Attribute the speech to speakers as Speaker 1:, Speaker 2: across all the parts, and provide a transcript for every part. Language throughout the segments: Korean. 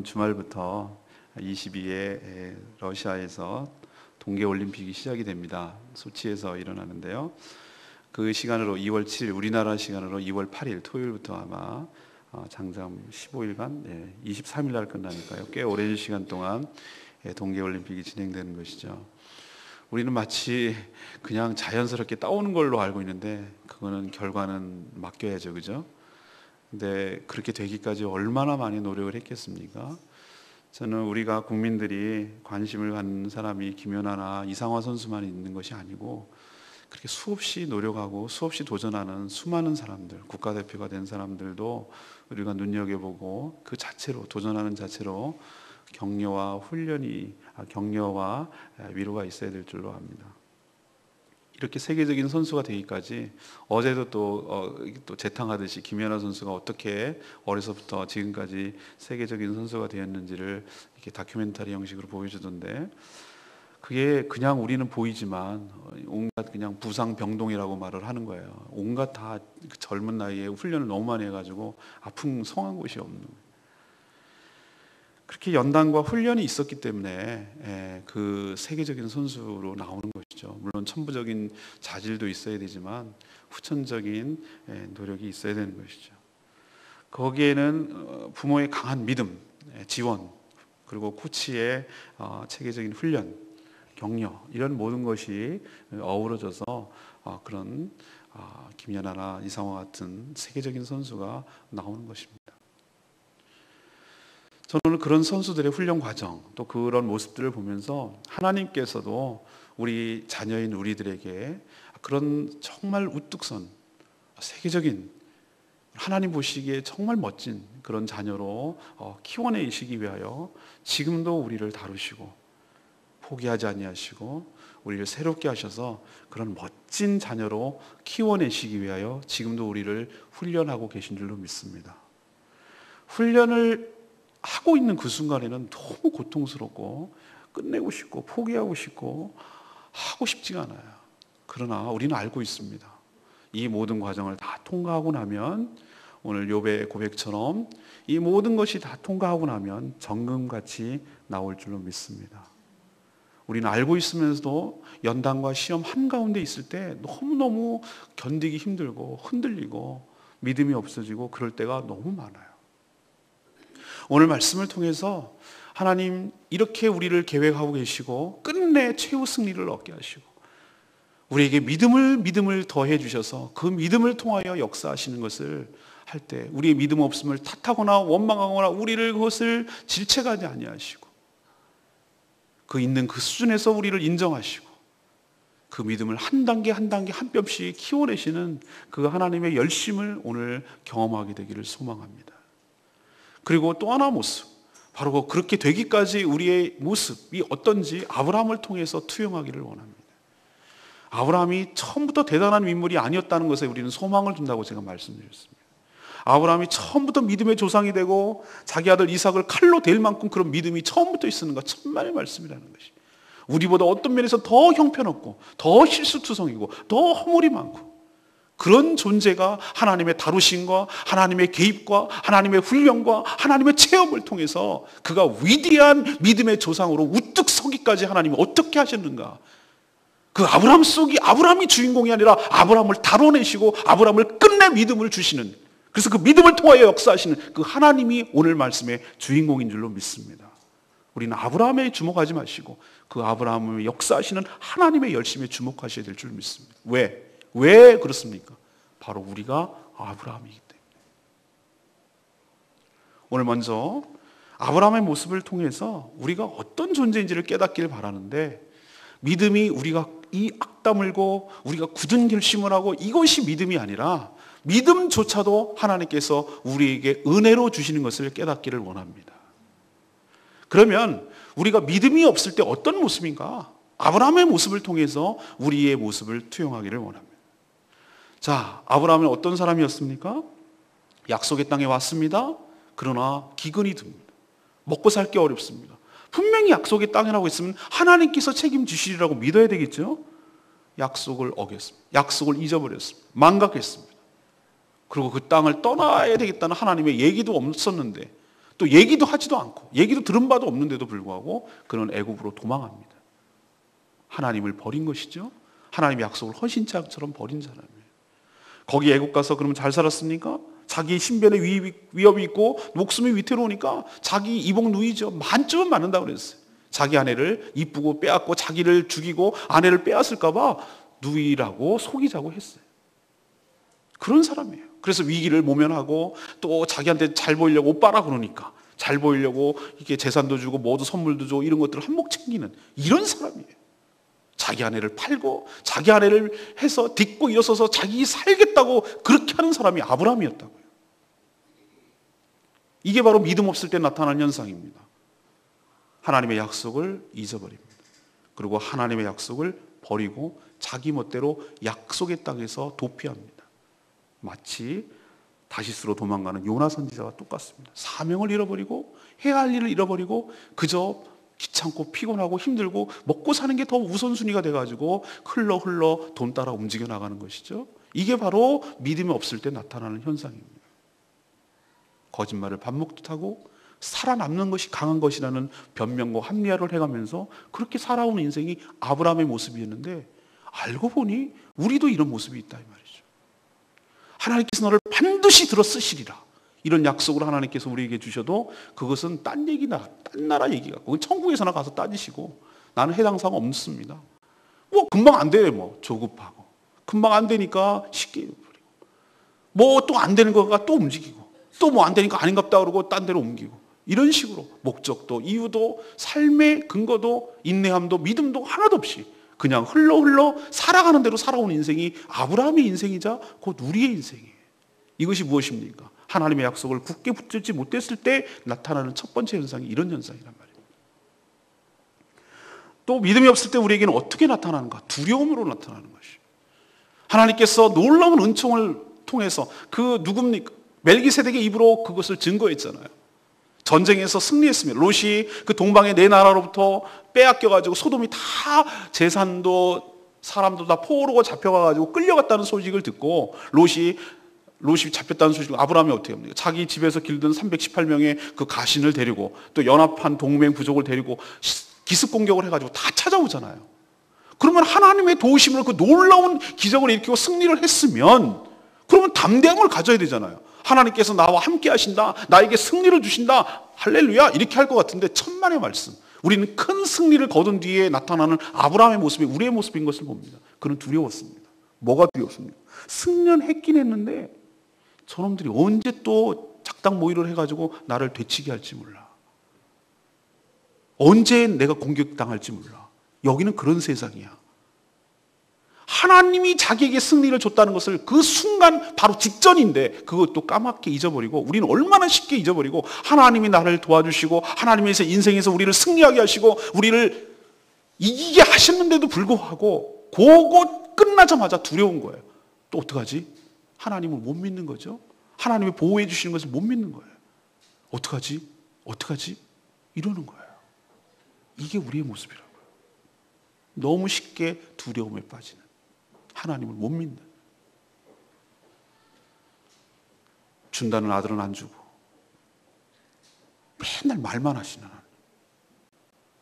Speaker 1: 주말부터 22에 러시아에서 동계올림픽이 시작이 됩니다. 소치에서 일어나는데요. 그 시간으로 2월 7일, 우리나라 시간으로 2월 8일 토요일부터 아마 장장 15일간 23일 날 끝나니까요. 꽤 오랜 시간 동안 동계올림픽이 진행되는 것이죠. 우리는 마치 그냥 자연스럽게 따오는 걸로 알고 있는데 그거는 결과는 맡겨야죠, 그죠? 근데 그렇게 되기까지 얼마나 많이 노력을 했겠습니까? 저는 우리가 국민들이 관심을 갖는 사람이 김연아나 이상화 선수만 있는 것이 아니고 그렇게 수없이 노력하고 수없이 도전하는 수많은 사람들, 국가대표가 된 사람들도 우리가 눈여겨보고 그 자체로 도전하는 자체로 격려와 위로가 있어야 될 줄로 압니다. 이렇게 세계적인 선수가 되기까지 어제도 또 재탕하듯이 김연아 선수가 어떻게 어려서부터 지금까지 세계적인 선수가 되었는지를 이렇게 다큐멘터리 형식으로 보여주던데, 그게 그냥 우리는 보이지만 온갖 그냥 부상병동이라고 말을 하는 거예요. 온갖 다 젊은 나이에 훈련을 너무 많이 해가지고 아픈 성한 곳이 없는 거예요. 그렇게 연단과 훈련이 있었기 때문에 그 세계적인 선수로 나오는 것이죠. 물론 천부적인 자질도 있어야 되지만 후천적인 노력이 있어야 되는 것이죠. 거기에는 부모의 강한 믿음, 지원, 그리고 코치의 체계적인 훈련, 격려, 이런 모든 것이 어우러져서 그런 김연아나 이상화 같은 세계적인 선수가 나오는 것입니다. 저는 그런 선수들의 훈련 과정, 또 그런 모습들을 보면서 하나님께서도 우리 자녀인 우리들에게 그런 정말 우뚝 선 세계적인, 하나님 보시기에 정말 멋진 그런 자녀로 키워내시기 위하여 지금도 우리를 다루시고 포기하지 아니하시고 우리를 새롭게 하셔서 그런 멋진 자녀로 키워내시기 위하여 지금도 우리를 훈련하고 계신 줄로 믿습니다. 훈련을 하고 있는 그 순간에는 너무 고통스럽고 끝내고 싶고 포기하고 싶고 하고 싶지가 않아요. 그러나 우리는 알고 있습니다. 이 모든 과정을 다 통과하고 나면, 오늘 욥의 고백처럼 이 모든 것이 다 통과하고 나면 정금같이 나올 줄로 믿습니다. 우리는 알고 있으면서도 연단과 시험 한가운데 있을 때 너무너무 견디기 힘들고 흔들리고 믿음이 없어지고 그럴 때가 너무 많아요. 오늘 말씀을 통해서 하나님 이렇게 우리를 계획하고 계시고 끝내 최후 승리를 얻게 하시고 우리에게 믿음을 더해 주셔서 그 믿음을 통하여 역사하시는 것을 할 때 우리의 믿음 없음을 탓하거나 원망하거나 우리를 그것을 질책하지 아니하시고 그 있는 그 수준에서 우리를 인정하시고 그 믿음을 한 단계 한 뼘씩 키워내시는 그 하나님의 열심을 오늘 경험하게 되기를 소망합니다. 그리고 또 하나 모습, 바로 그렇게 되기까지 우리의 모습이 어떤지 아브라함을 통해서 투영하기를 원합니다. 아브라함이 처음부터 대단한 인물이 아니었다는 것에 우리는 소망을 둔다고 제가 말씀드렸습니다. 아브라함이 처음부터 믿음의 조상이 되고 자기 아들 이삭을 칼로 댈 만큼 그런 믿음이 처음부터 있었는 것, 천만의 말씀이라는 것이 우리보다 어떤 면에서 더 형편없고 더 실수투성이고 더 허물이 많고 그런 존재가 하나님의 다루심과 하나님의 개입과 하나님의 훈련과 하나님의 체험을 통해서 그가 위대한 믿음의 조상으로 우뚝 서기까지 하나님이 어떻게 하셨는가. 그 아브라함 속이 아브라함이 주인공이 아니라 아브라함을 다뤄내시고 아브라함을 끝내 믿음을 주시는, 그래서 그 믿음을 통하여 역사하시는 그 하나님이 오늘 말씀의 주인공인 줄로 믿습니다. 우리는 아브라함에 주목하지 마시고 그 아브라함을 역사하시는 하나님의 열심에 주목하셔야 될 줄 믿습니다. 왜 그렇습니까? 바로 우리가 아브라함이기 때문에. 오늘 먼저 아브라함의 모습을 통해서 우리가 어떤 존재인지를 깨닫기를 바라는데, 믿음이 우리가 이 악다물고 우리가 굳은 결심을 하고 이것이 믿음이 아니라 믿음조차도 하나님께서 우리에게 은혜로 주시는 것을 깨닫기를 원합니다. 그러면 우리가 믿음이 없을 때 어떤 모습인가? 아브라함의 모습을 통해서 우리의 모습을 투영하기를 원합니다. 자, 아브라함은 어떤 사람이었습니까? 약속의 땅에 왔습니다. 그러나 기근이 듭니다. 먹고 살기 어렵습니다. 분명히 약속의 땅이라고 했으면 하나님께서 책임지시리라고 믿어야 되겠죠? 약속을 어겼습니다. 약속을 잊어버렸습니다. 망각했습니다. 그리고 그 땅을 떠나야 되겠다는 하나님의 얘기도 없었는데 또 얘기도 하지도 않고 얘기도 들은 바도 없는데도 불구하고 그는 애굽으로 도망합니다. 하나님을 버린 것이죠. 하나님의 약속을 헌신자처럼 버린 사람이에요. 거기 애굽 가서 그러면 잘 살았습니까? 자기 신변에 위협이 있고 목숨이 위태로우니까 자기 이복 누이죠. 만쯤은 맞는다고 그랬어요. 자기 아내를 이쁘고 빼앗고 자기를 죽이고 아내를 빼앗을까 봐 누이라고 속이자고 했어요. 그런 사람이에요. 그래서 위기를 모면하고 또 자기한테 잘 보이려고 오빠라 그러니까 잘 보이려고 이렇게 재산도 주고 뭐도 선물도 주고 이런 것들을 한몫 챙기는 이런 사람이에요. 자기 아내를 팔고 자기 아내를 해서 딛고 일어서서 자기 살겠다고 그렇게 하는 사람이 아브라함이었다고요. 이게 바로 믿음 없을 때 나타나는 현상입니다. 하나님의 약속을 잊어버립니다. 그리고 하나님의 약속을 버리고 자기 멋대로 약속의 땅에서 도피합니다. 마치 다시스로 도망가는 요나 선지자와 똑같습니다. 사명을 잃어버리고 해야 할 일을 잃어버리고 그저 귀찮고 피곤하고 힘들고 먹고 사는 게 더 우선순위가 돼가지고 흘러 돈 따라 움직여 나가는 것이죠. 이게 바로 믿음이 없을 때 나타나는 현상입니다. 거짓말을 밥 먹듯 하고 살아남는 것이 강한 것이라는 변명과 합리화를 해가면서 그렇게 살아온 인생이 아브라함의 모습이었는데 알고 보니 우리도 이런 모습이 있다 이 말이죠. 하나님께서 너를 반드시 들어 쓰시리라. 이런 약속을 하나님께서 우리에게 주셔도 그것은 딴 얘기나 딴 나라 얘기 같고 천국에서나 가서 따지시고 나는 해당 사항 없습니다. 뭐 금방 안 돼 뭐 조급하고 금방 안 되니까 쉽게 버리고 뭐 또 안 되는 거가 또 움직이고 또 뭐 안 되니까 아닌갑다 그러고 딴 데로 옮기고 이런 식으로 목적도 이유도 삶의 근거도 인내함도 믿음도 하나도 없이 그냥 흘러 살아가는 대로 살아온 인생이 아브라함의 인생이자 곧 우리의 인생이에요. 이것이 무엇입니까? 하나님의 약속을 굳게 붙들지 못했을 때 나타나는 첫 번째 현상이 이런 현상이란 말입니다. 또 믿음이 없을 때 우리에게는 어떻게 나타나는가? 두려움으로 나타나는 것이에요. 하나님께서 놀라운 은총을 통해서 그 누굽니까? 멜기세덱의 입으로 그것을 증거했잖아요. 전쟁에서 승리했습니다. 롯이 그 동방의 네 나라로부터 빼앗겨가지고 소돔이 다 재산도 사람도 다 포로가 잡혀가가지고 끌려갔다는 소식을 듣고 롯이 잡혔다는 소식을 아브라함이 어떻게 합니까? 자기 집에서 길든 318명의 그 가신을 데리고 또 연합한 동맹 부족을 데리고 기습 공격을 해가지고 다 찾아오잖아요. 그러면 하나님의 도우심으로 그 놀라운 기적을 일으키고 승리를 했으면 그러면 담대함을 가져야 되잖아요. 하나님께서 나와 함께 하신다. 나에게 승리를 주신다. 할렐루야. 이렇게 할 것 같은데 천만의 말씀. 우리는 큰 승리를 거둔 뒤에 나타나는 아브라함의 모습이 우리의 모습인 것을 봅니다. 그는 두려웠습니다. 뭐가 두려웠습니까? 승련했긴 했는데 저놈들이 언제 또 작당 모의를 해가지고 나를 되치게 할지 몰라. 언제 내가 공격당할지 몰라. 여기는 그런 세상이야. 하나님이 자기에게 승리를 줬다는 것을 그 순간 바로 직전인데 그것도 까맣게 잊어버리고 우리는 얼마나 쉽게 잊어버리고 하나님이 나를 도와주시고 하나님에서 인생에서 우리를 승리하게 하시고 우리를 이기게 하셨는데도 불구하고 그거 끝나자마자 두려운 거예요. 또 어떡하지? 하나님을 못 믿는 거죠. 하나님이 보호해 주시는 것을 못 믿는 거예요. 어떡하지? 어떡하지? 이러는 거예요. 이게 우리의 모습이라고요. 너무 쉽게 두려움에 빠지는 하나님을 못 믿는 준다는 아들은 안 주고 맨날 말만 하시는 하나님.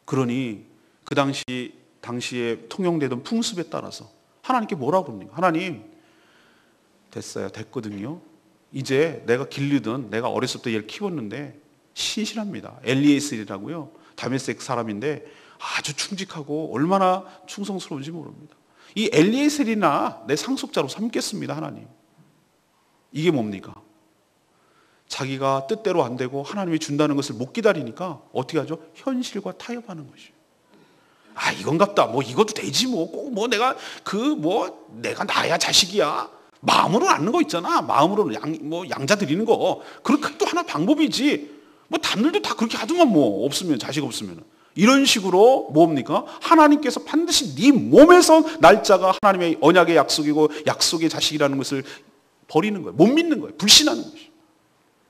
Speaker 1: 그러니 그 당시에 통용되던 풍습에 따라서 하나님께 뭐라고 그럽니까? 하나님 됐어요. 됐거든요. 이제 내가 길르던 내가 어렸을 때 얘를 키웠는데 신실합니다. 엘리에셀이라고요. 다메섹 사람인데 아주 충직하고 얼마나 충성스러운지 모릅니다. 이 엘리에셀이나 내 상속자로 삼겠습니다. 하나님. 이게 뭡니까? 자기가 뜻대로 안 되고 하나님이 준다는 것을 못 기다리니까 어떻게 하죠? 현실과 타협하는 것이에요. 아 이건갑다. 뭐 이것도 되지 뭐. 꼭 뭐 내가 내가 나야 자식이야. 마음으로는 않는 거 있잖아. 마음으로는 양자 드리는 거. 그렇게 또 하나 방법이지. 뭐 남들도 다 그렇게 하더만 뭐 없으면 자식 없으면. 이런 식으로 뭡니까? 하나님께서 반드시 네 몸에서 날짜가 하나님의 언약의 약속이고 약속의 자식이라는 것을 버리는 거예요. 못 믿는 거예요. 불신하는 것이에요.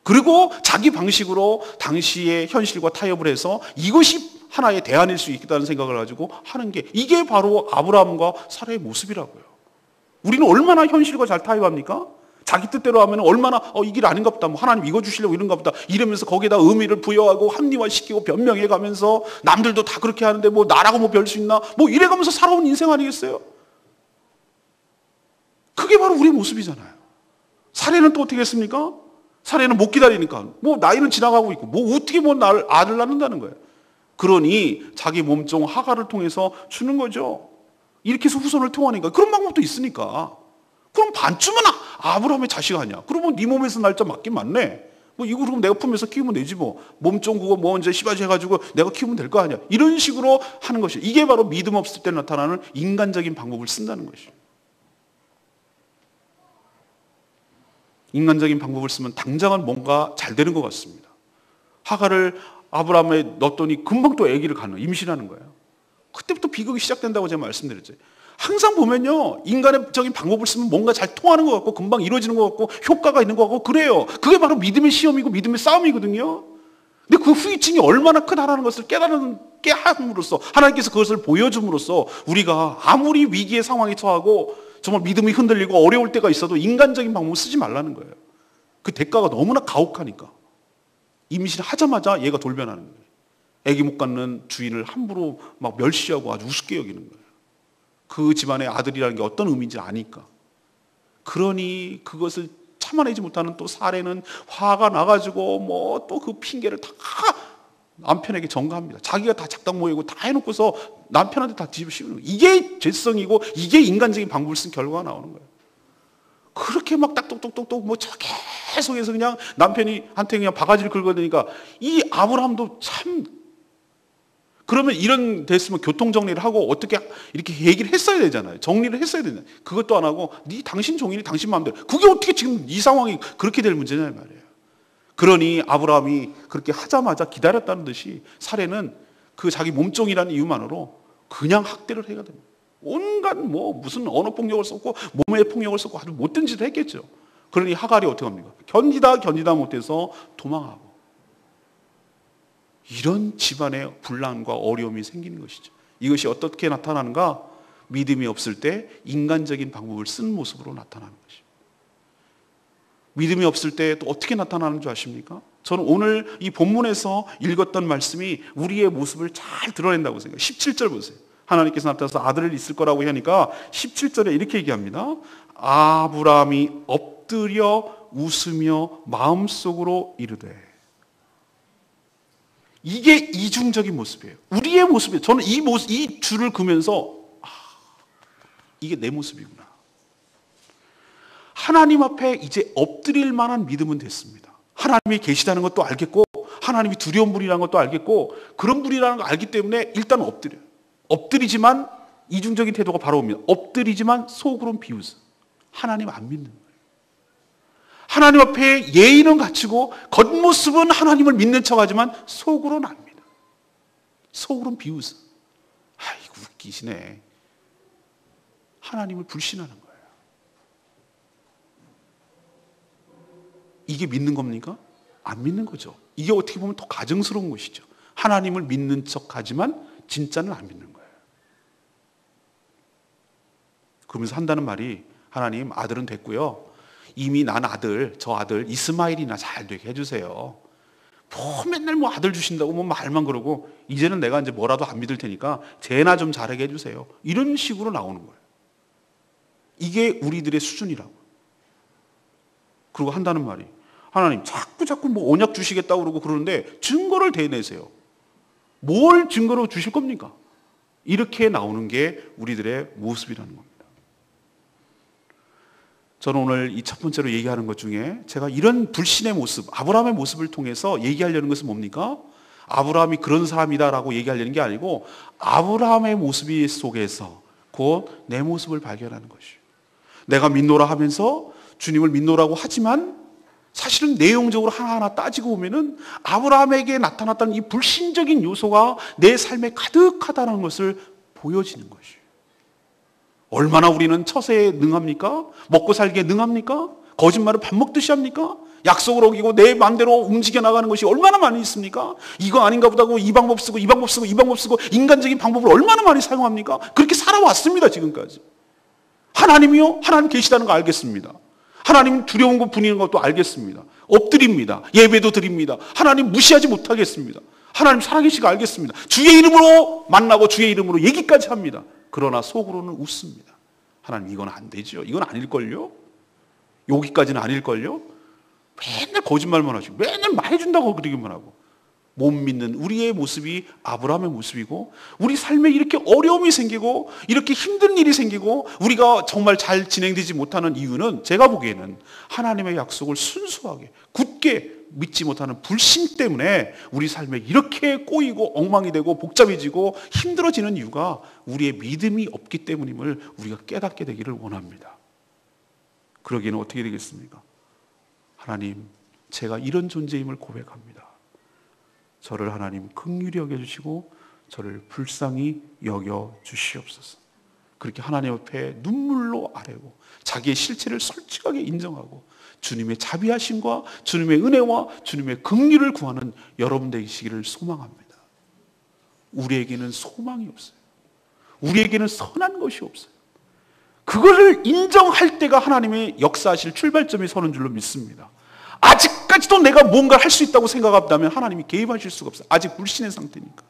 Speaker 1: 그리고 자기 방식으로 당시의 현실과 타협을 해서 이것이 하나의 대안일 수 있다는 생각을 가지고 하는 게 이게 바로 아브라함과 사라의 모습이라고요. 우리는 얼마나 현실과 잘 타협합니까? 자기 뜻대로 하면 얼마나 이 길 아닌가 보다, 뭐 하나님 이거 주시려고 이런가 보다 이러면서 거기에다 의미를 부여하고 합리화시키고 변명해가면서 남들도 다 그렇게 하는데 뭐 나라고 뭐 별 수 있나 뭐 이래가면서 살아온 인생 아니겠어요? 그게 바로 우리의 모습이잖아요. 사례는 또 어떻게 했습니까? 사례는 못 기다리니까 뭐 나이는 지나가고 있고 뭐 어떻게 뭐 아들 낳는다는 거예요. 그러니 자기 몸종 하가를 통해서 주는 거죠. 이렇게 해서 후손을 통하니까 그런 방법도 있으니까. 그럼 반쯤은 아브라함의 자식 아니야. 그러면 네 몸에서 날짜 맞긴 맞네. 뭐 이거 그럼 내가 품에서 키우면 되지 뭐. 몸종 그거 뭐 언제 씨바지 해가지고 내가 키우면 될 거 아니야. 이런 식으로 하는 것이 이게 바로 믿음 없을 때 나타나는 인간적인 방법을 쓴다는 것이죠. 인간적인 방법을 쓰면 당장은 뭔가 잘 되는 것 같습니다. 하가를 아브라함에 넣었더니 금방 또 아기를 갖는 임신하는 거예요. 그때부터 비극이 시작된다고 제가 말씀드렸죠. 항상 보면요, 인간적인 방법을 쓰면 뭔가 잘 통하는 것 같고 금방 이루어지는 것 같고 효과가 있는 것 같고 그래요. 그게 바로 믿음의 시험이고 믿음의 싸움이거든요. 근데 그 후유증이 얼마나 크다라는 것을 깨닫게 함으로써 하나님께서 그것을 보여줌으로써 우리가 아무리 위기의 상황에 처하고 정말 믿음이 흔들리고 어려울 때가 있어도 인간적인 방법을 쓰지 말라는 거예요. 그 대가가 너무나 가혹하니까. 임신하자마자 얘가 돌변하는 거예요. 아기 못 갖는 주인을 함부로 막 멸시하고 아주 우습게 여기는 거예요. 그 집안의 아들이라는 게 어떤 의미인지 아니까. 그러니 그것을 참아내지 못하는 또 사례는 화가 나가지고 뭐 또 그 핑계를 다 남편에게 전가합니다. 자기가 다 작당 모이고 다 해놓고서 남편한테 다 뒤집어 씌우는 거예요. 이게 죄성이고 이게 인간적인 방법을 쓴 결과가 나오는 거예요. 그렇게 막 딱똑똑똑똑 뭐 계속해서 그냥 남편이 한테 그냥 바가지를 긁어대니까 이 아브라함도 참 그러면 이런 됐으면 교통 정리를 하고 어떻게 이렇게 얘기를 했어야 되잖아요. 정리를 했어야 되잖아요. 그것도 안 하고 당신 종이니 당신 마음대로. 그게 어떻게 지금 이 상황이 그렇게 될 문제냐 말이에요. 그러니 아브라함이 그렇게 하자마자 기다렸다는 듯이 사례는 그 자기 몸종이라는 이유만으로 그냥 학대를 해야 됩니다. 온갖 뭐 무슨 언어 폭력을 썼고 몸의 폭력을 썼고 아주 못된 짓을 했겠죠. 그러니 하갈이 어떻게 합니까? 견디다 못해서 도망하고 이런 집안의 분란과 어려움이 생기는 것이죠. 이것이 어떻게 나타나는가? 믿음이 없을 때 인간적인 방법을 쓴 모습으로 나타나는 것입니다. 믿음이 없을 때 또 어떻게 나타나는 줄 아십니까? 저는 오늘 이 본문에서 읽었던 말씀이 우리의 모습을 잘 드러낸다고 생각해요. 17절 보세요. 하나님께서 나타나서 아들을 있을 거라고 하니까 17절에 이렇게 얘기합니다. 아브라함이 엎드려 웃으며 마음속으로 이르되. 이게 이중적인 모습이에요. 우리의 모습이에요. 저는 이 줄을 그면서 이게 내 모습이구나. 하나님 앞에 이제 엎드릴 만한 믿음은 됐습니다. 하나님이 계시다는 것도 알겠고 하나님이 두려운 분이라는 것도 알겠고 그런 분이라는 걸 알기 때문에 일단 엎드려요. 엎드리지만 이중적인 태도가 바로 옵니다. 엎드리지만 속으로는 비웃어. 하나님 안 믿는 거예요. 하나님 앞에 예의는 갖추고 겉모습은 하나님을 믿는 척하지만 속으로는 안 믿어. 속으로는 비웃어. 아이고 웃기시네. 하나님을 불신하는 거예요. 이게 믿는 겁니까? 안 믿는 거죠. 이게 어떻게 보면 더 가증스러운 것이죠. 하나님을 믿는 척하지만 진짜는 안 믿는 거예요. 그러면서 한다는 말이 하나님 아들은 됐고요. 이미 난 저 아들 이스마일이나 잘 되게 해주세요. 뭐 맨날 뭐 아들 주신다고 뭐 말만 그러고 이제는 내가 이제 뭐라도 안 믿을 테니까 쟤나 좀 잘하게 해주세요. 이런 식으로 나오는 거예요. 이게 우리들의 수준이라고. 그리고 한다는 말이 하나님 자꾸 뭐 언약 주시겠다고 그러고 그러는데 증거를 대내세요. 뭘 증거로 주실 겁니까? 이렇게 나오는 게 우리들의 모습이라는 겁니다. 저는 오늘 이 첫 번째로 얘기하는 것 중에 제가 이런 불신의 모습, 아브라함의 모습을 통해서 얘기하려는 것은 뭡니까? 아브라함이 그런 사람이다라고 얘기하려는 게 아니고 아브라함의 모습 속에서 곧 내 모습을 발견하는 것이에요. 내가 믿노라 하면서 주님을 믿노라고 하지만 사실은 내용적으로 하나하나 따지고 보면은 아브라함에게 나타났던 이 불신적인 요소가 내 삶에 가득하다는 것을 보여지는 것이에요. 얼마나 우리는 처세에 능합니까? 먹고 살기에 능합니까? 거짓말을 밥 먹듯이 합니까? 약속을 어기고 내 마음대로 움직여 나가는 것이 얼마나 많이 있습니까? 이거 아닌가 보다고 이 방법 쓰고 이 방법 쓰고 이 방법 쓰고 인간적인 방법을 얼마나 많이 사용합니까? 그렇게 살아왔습니다, 지금까지. 하나님이요? 하나님 계시다는 거 알겠습니다. 하나님 두려운 거 부리는 것도 알겠습니다. 엎드립니다. 예배도 드립니다. 하나님 무시하지 못하겠습니다. 하나님 살아계시고 알겠습니다. 주의 이름으로 만나고 주의 이름으로 얘기까지 합니다. 그러나 속으로는 웃습니다. 하나님 이건 안 되죠. 이건 아닐걸요? 여기까지는 아닐걸요? 맨날 거짓말만 하시고 맨날 말해준다고 그러기만 하고 못 믿는 우리의 모습이 아브라함의 모습이고 우리 삶에 이렇게 어려움이 생기고 이렇게 힘든 일이 생기고 우리가 정말 잘 진행되지 못하는 이유는 제가 보기에는 하나님의 약속을 순수하게 굳게 믿지 못하는 불신 때문에 우리 삶에 이렇게 꼬이고 엉망이 되고 복잡해지고 힘들어지는 이유가 우리의 믿음이 없기 때문임을 우리가 깨닫게 되기를 원합니다. 그러기에는 어떻게 되겠습니까? 하나님, 제가 이런 존재임을 고백합니다. 저를 하나님 긍휼히 여겨주시고 저를 불쌍히 여겨주시옵소서. 그렇게 하나님 앞에 눈물로 아뢰고 자기의 실체를 솔직하게 인정하고 주님의 자비하심과 주님의 은혜와 주님의 긍휼을 구하는 여러분 되시기를 소망합니다. 우리에게는 소망이 없어요. 우리에게는 선한 것이 없어요. 그거를 인정할 때가 하나님의 역사하실 출발점이 서는 줄로 믿습니다. 아직까지도 내가 뭔가를 할 수 있다고 생각한다면 하나님이 개입하실 수가 없어요. 아직 불신의 상태니까.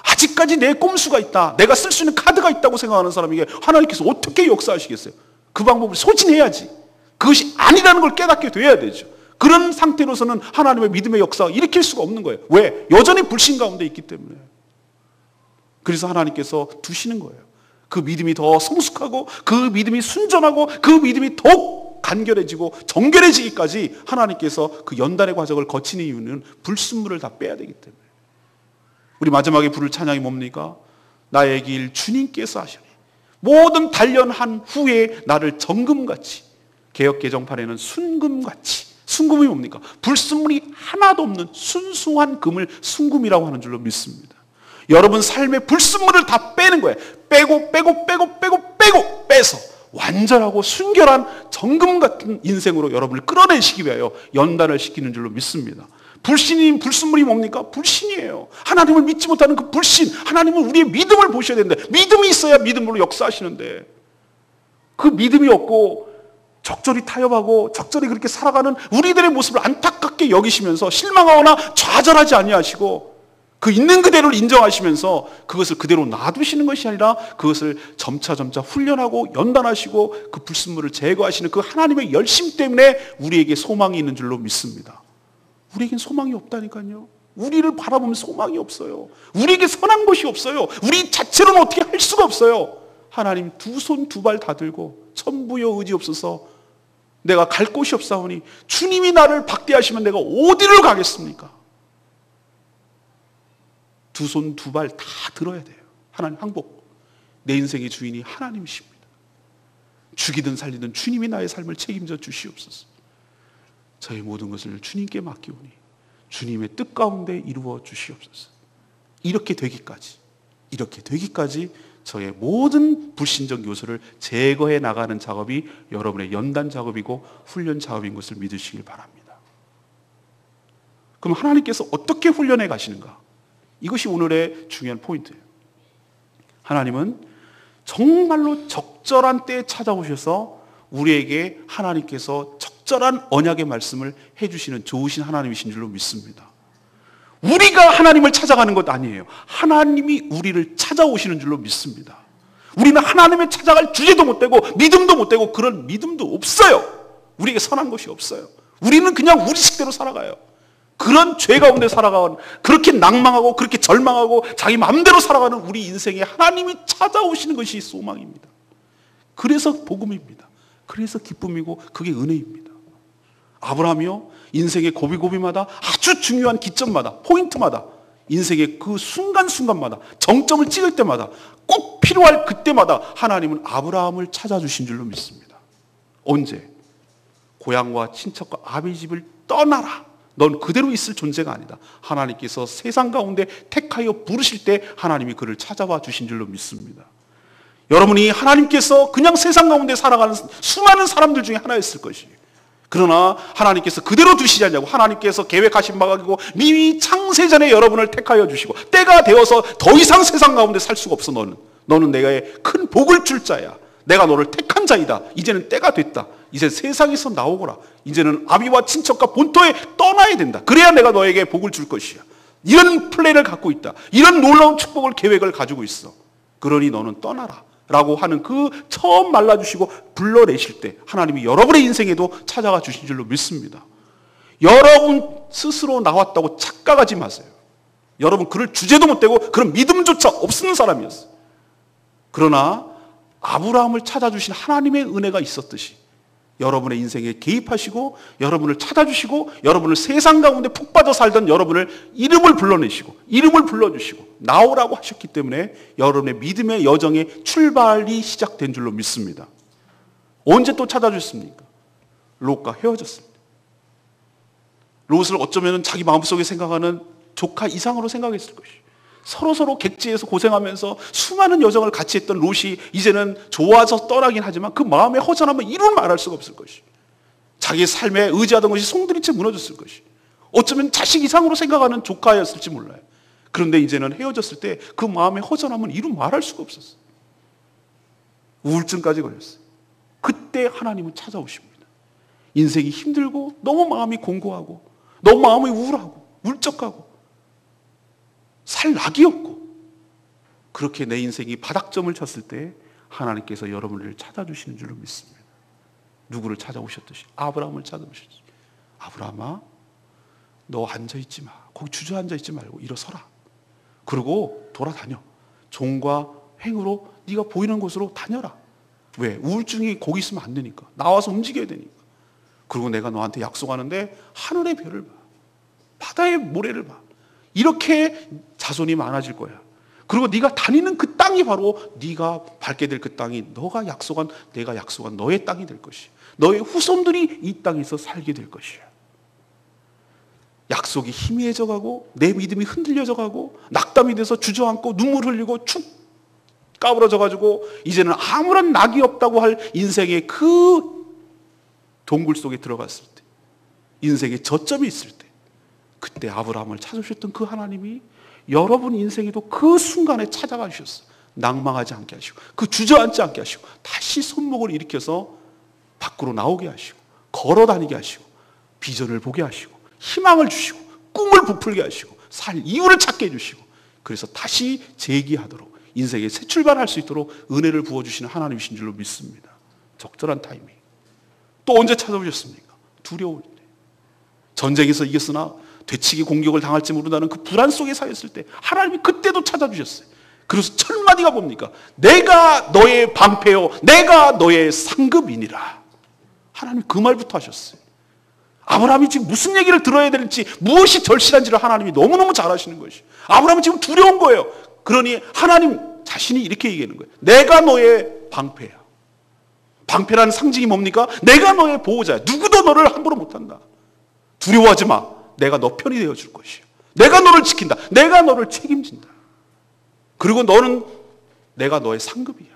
Speaker 1: 아직까지 내 꼼수가 있다, 내가 쓸 수 있는 카드가 있다고 생각하는 사람에게 하나님께서 어떻게 역사하시겠어요? 그 방법을 소진해야지. 그것이 아니라는 걸 깨닫게 돼야 되죠. 그런 상태로서는 하나님의 믿음의 역사가 일으킬 수가 없는 거예요. 왜? 여전히 불신 가운데 있기 때문에. 그래서 하나님께서 두시는 거예요. 그 믿음이 더 성숙하고 그 믿음이 순전하고 그 믿음이 더욱 간결해지고 정결해지기까지 하나님께서 그 연단의 과정을 거치는 이유는 불순물을 다 빼야 되기 때문에. 우리 마지막에 부를 찬양이 뭡니까? 나의 길 주님께서 하시니 모든 단련한 후에 나를 정금같이, 개역 개정판에는 순금같이. 순금이 뭡니까? 불순물이 하나도 없는 순수한 금을 순금이라고 하는 줄로 믿습니다. 여러분 삶의 불순물을 다 빼는 거예요. 빼고 빼서 완전하고 순결한 정금 같은 인생으로 여러분을 끌어내시기 위하여 연단을 시키는 줄로 믿습니다. 불순물이 뭡니까? 불신이에요. 하나님을 믿지 못하는 그 불신. 하나님은 우리의 믿음을 보셔야 되는데, 믿음이 있어야 믿음으로 역사하시는데, 그 믿음이 없고 적절히 타협하고 적절히 그렇게 살아가는 우리들의 모습을 안타깝게 여기시면서 실망하거나 좌절하지 아니하시고 그 있는 그대로를 인정하시면서 그것을 그대로 놔두시는 것이 아니라 그것을 점차 훈련하고 연단하시고 그 불순물을 제거하시는 그 하나님의 열심 때문에 우리에게 소망이 있는 줄로 믿습니다. 우리에겐 소망이 없다니까요. 우리를 바라보면 소망이 없어요. 우리에게 선한 것이 없어요. 우리 자체로는 어떻게 할 수가 없어요. 하나님 두 손 두 발 다 들고 천부여 의지 없어서 내가 갈 곳이 없사오니 주님이 나를 박대하시면 내가 어디를 가겠습니까? 두 손 두 발 다 들어야 돼요. 하나님 항복. 내 인생의 주인이 하나님이십니다. 죽이든 살리든 주님이 나의 삶을 책임져 주시옵소서. 저의 모든 것을 주님께 맡기오니 주님의 뜻 가운데 이루어 주시옵소서. 이렇게 되기까지 저의 모든 불신적 요소를 제거해 나가는 작업이 여러분의 연단 작업이고 훈련 작업인 것을 믿으시길 바랍니다. 그럼 하나님께서 어떻게 훈련해 가시는가? 이것이 오늘의 중요한 포인트예요. 하나님은 정말로 적절한 때에 찾아오셔서 우리에게 하나님께서 적절한 언약의 말씀을 해주시는 좋으신 하나님이신 줄로 믿습니다. 우리가 하나님을 찾아가는 것 아니에요. 하나님이 우리를 찾아오시는 줄로 믿습니다. 우리는 하나님을 찾아갈 주제도 못 되고 믿음도 못 되고 그런 믿음도 없어요. 우리에게 선한 것이 없어요. 우리는 그냥 우리 식대로 살아가요. 그런 죄 가운데 살아가는, 그렇게 낭망하고 그렇게 절망하고 자기 마음대로 살아가는 우리 인생에 하나님이 찾아오시는 것이 소망입니다. 그래서 복음입니다. 그래서 기쁨이고 그게 은혜입니다. 아브라함이요, 인생의 고비고비마다 아주 중요한 기점마다, 포인트마다, 인생의 그 순간순간마다, 정점을 찍을 때마다, 꼭 필요할 그때마다 하나님은 아브라함을 찾아주신 줄로 믿습니다. 언제? 고향과 친척과 아비 집을 떠나라. 넌 그대로 있을 존재가 아니다. 하나님께서 세상 가운데 택하여 부르실 때 하나님이 그를 찾아와 주신 줄로 믿습니다. 여러분이 하나님께서 그냥 세상 가운데 살아가는 수많은 사람들 중에 하나였을 것이에요. 그러나 하나님께서 그대로 두시지 않냐고, 하나님께서 계획하신 바가 아니고 미리 창세전에 여러분을 택하여 주시고 때가 되어서 더 이상 세상 가운데 살 수가 없어. 너는 내가의 큰 복을 줄 자야. 내가 너를 택한 자이다. 이제는 때가 됐다. 이제 세상에서 나오거라. 이제는 아비와 친척과 본토에 떠나야 된다. 그래야 내가 너에게 복을 줄 것이야. 이런 플랜을 갖고 있다. 이런 놀라운 축복을 계획을 가지고 있어. 그러니 너는 떠나라. 라고 하는 그 처음 말라주시고 불러내실 때 하나님이 여러분의 인생에도 찾아가 주신 줄로 믿습니다. 여러분 스스로 나왔다고 착각하지 마세요. 여러분 그럴 주제도 못되고 그런 믿음조차 없는 사람이었어요. 그러나 아브라함을 찾아주신 하나님의 은혜가 있었듯이 여러분의 인생에 개입하시고 여러분을 찾아주시고 여러분을 세상 가운데 푹 빠져 살던 여러분을 이름을 불러내시고 이름을 불러주시고 나오라고 하셨기 때문에 여러분의 믿음의 여정의 출발이 시작된 줄로 믿습니다. 언제 또 찾아주셨습니까? 롯과 헤어졌습니다. 롯을 어쩌면 자기 마음속에 생각하는 조카 이상으로 생각했을 것이에요. 서로 객지에서 고생하면서 수많은 여정을 같이 했던 롯이 이제는 좋아서 떠나긴 하지만 그 마음의 허전함은 이루 말할 수가 없을 것이에요. 자기의 삶에 의지하던 것이 송두리째 무너졌을 것이에요. 어쩌면 자식 이상으로 생각하는 조카였을지 몰라요. 그런데 이제는 헤어졌을 때 그 마음의 허전함은 이루 말할 수가 없었어요. 우울증까지 걸렸어요. 그때 하나님은 찾아오십니다. 인생이 힘들고 너무 마음이 공고하고 너무 마음이 우울하고 울적하고 살 낙이 없고 그렇게 내 인생이 바닥점을 쳤을 때 하나님께서 여러분을 찾아주시는 줄로 믿습니다. 누구를 찾아오셨듯이 아브라함을 찾아오셨듯이 아브라함아 너 앉아있지 마. 거기 주저앉아있지 말고 일어서라. 그리고 돌아다녀. 종과 횡으로 네가 보이는 곳으로 다녀라. 왜? 우울증이 거기 있으면 안 되니까. 나와서 움직여야 되니까. 그리고 내가 너한테 약속하는데 하늘의 별을 봐. 바다의 모래를 봐. 이렇게 자손이 많아질 거야. 그리고 네가 다니는 그 땅이 바로 네가 밟게 될 그 땅이 내가 약속한 너의 땅이 될 것이야. 너의 후손들이 이 땅에서 살게 될 것이야. 약속이 희미해져 가고 내 믿음이 흔들려져 가고 낙담이 돼서 주저앉고 눈물 흘리고 축 까부러져 가지고 이제는 아무런 낙이 없다고 할 인생의 그 동굴 속에 들어갔을 때 인생의 저점이 있을 때 그때 아브라함을 찾으셨던 그 하나님이 여러분 인생에도 그 순간에 찾아가 주셨어요. 낭망하지 않게 하시고 그 주저앉지 않게 하시고 다시 손목을 일으켜서 밖으로 나오게 하시고 걸어 다니게 하시고 비전을 보게 하시고 희망을 주시고 꿈을 부풀게 하시고 살 이유를 찾게 해주시고 그래서 다시 재기하도록 인생에 새 출발할 수 있도록 은혜를 부어주시는 하나님이신 줄로 믿습니다. 적절한 타이밍. 또 언제 찾아오셨습니까? 두려울 때. 전쟁에서 이겼으나 되치기 공격을 당할지 모른다는 그 불안 속에 사였을 때 하나님이 그때도 찾아주셨어요. 그래서 첫 마디가 뭡니까? 내가 너의 방패요 내가 너의 상급이니라. 하나님이 그 말부터 하셨어요. 아브라함이 지금 무슨 얘기를 들어야 될지 무엇이 절실한지를 하나님이 너무너무 잘 아시는 것이에요. 아브라함은 지금 두려운 거예요. 그러니 하나님 자신이 이렇게 얘기하는 거예요. 내가 너의 방패야. 방패라는 상징이 뭡니까? 내가 너의 보호자야. 누구도 너를 함부로 못한다. 두려워하지 마. 내가 너 편이 되어줄 것이야. 내가 너를 지킨다. 내가 너를 책임진다. 그리고 너는 내가 너의 상급이야.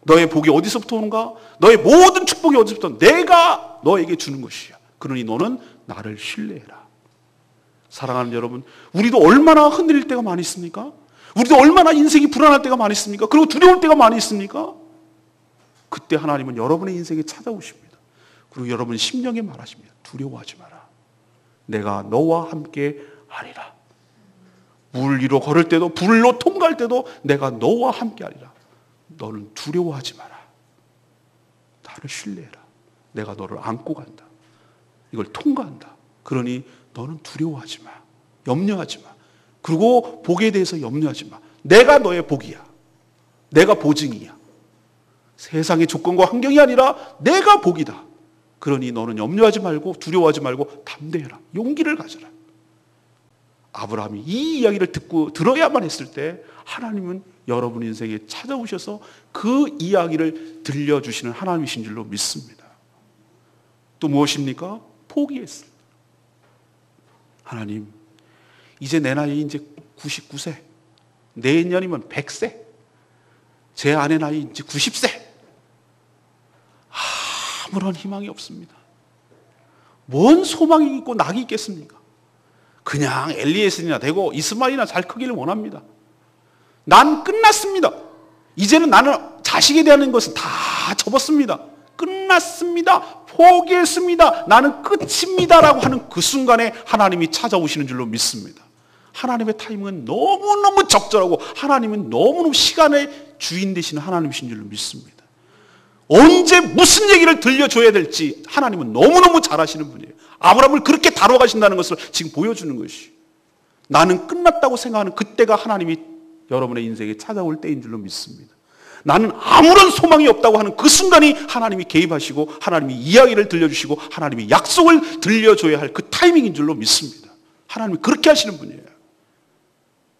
Speaker 1: 너의 복이 어디서부터 오는가? 너의 모든 축복이 어디서부터 내가 너에게 주는 것이야. 그러니 너는 나를 신뢰해라. 사랑하는 여러분, 우리도 얼마나 흔들릴 때가 많이 있습니까? 우리도 얼마나 인생이 불안할 때가 많이 있습니까? 그리고 두려울 때가 많이 있습니까? 그때 하나님은 여러분의 인생에 찾아오십니다. 그리고 여러분 심령에 말하십니다. 두려워하지 마라. 내가 너와 함께 하리라. 물 위로 걸을 때도 불로 통과할 때도 내가 너와 함께 하리라. 너는 두려워하지 마라. 나를 신뢰해라. 내가 너를 안고 간다. 이걸 통과한다. 그러니 너는 두려워하지 마. 염려하지 마. 그리고 복에 대해서 염려하지 마. 내가 너의 복이야. 내가 보증이야. 세상의 조건과 환경이 아니라 내가 복이다. 그러니 너는 염려하지 말고 두려워하지 말고 담대해라. 용기를 가져라. 아브라함이 이 이야기를 듣고 들어야만 했을 때 하나님은 여러분 인생에 찾아오셔서 그 이야기를 들려주시는 하나님이신 줄로 믿습니다. 또 무엇입니까? 포기했습니다. 하나님, 이제 내 나이 이제 99세, 내년이면 100세, 제 아내 나이 이제 90세. 아무런 희망이 없습니다. 뭔 소망이 있고 낙이 있겠습니까? 그냥 엘리에셀이나 되고 이스마엘이나 잘 크기를 원합니다. 난 끝났습니다. 이제는 나는 자식에 대한 것은 다 접었습니다. 끝났습니다. 포기했습니다. 나는 끝입니다라고 하는 그 순간에 하나님이 찾아오시는 줄로 믿습니다. 하나님의 타이밍은 너무너무 적절하고 하나님은 너무너무 시간의 주인 되시는 하나님이신 줄로 믿습니다. 언제 무슨 얘기를 들려줘야 될지 하나님은 너무너무 잘 아시는 분이에요. 아브라함을 그렇게 다뤄가신다는 것을 지금 보여주는 것이, 나는 끝났다고 생각하는 그때가 하나님이 여러분의 인생에 찾아올 때인 줄로 믿습니다. 나는 아무런 소망이 없다고 하는 그 순간이 하나님이 개입하시고 하나님이 이야기를 들려주시고 하나님이 약속을 들려줘야 할 그 타이밍인 줄로 믿습니다. 하나님이 그렇게 하시는 분이에요.